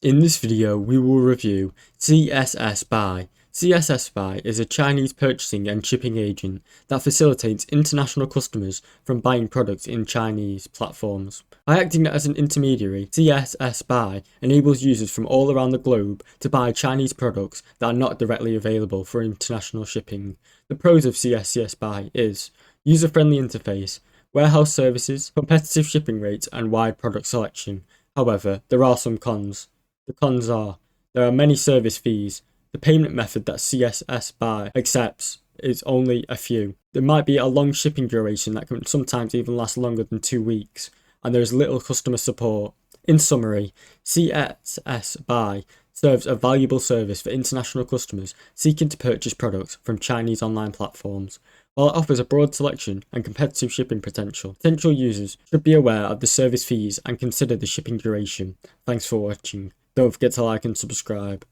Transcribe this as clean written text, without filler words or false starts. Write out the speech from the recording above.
In this video, we will review Cssbuy. Cssbuy is a Chinese purchasing and shipping agent that facilitates international customers from buying products in Chinese platforms. By acting as an intermediary, Cssbuy enables users from all around the globe to buy Chinese products that are not directly available for international shipping. The pros of Cssbuy is user-friendly interface, warehouse services, competitive shipping rates, and wide product selection. However, there are some cons. The cons are, there are many service fees, the payment method that Cssbuy accepts is only a few. There might be a long shipping duration that can sometimes even last longer than 2 weeks, and there is little customer support. In summary, Cssbuy serves a valuable service for international customers seeking to purchase products from Chinese online platforms. While it offers a broad selection and competitive shipping potential, potential users should be aware of the service fees and consider the shipping duration. Thanks for watching. Don't forget to like and subscribe.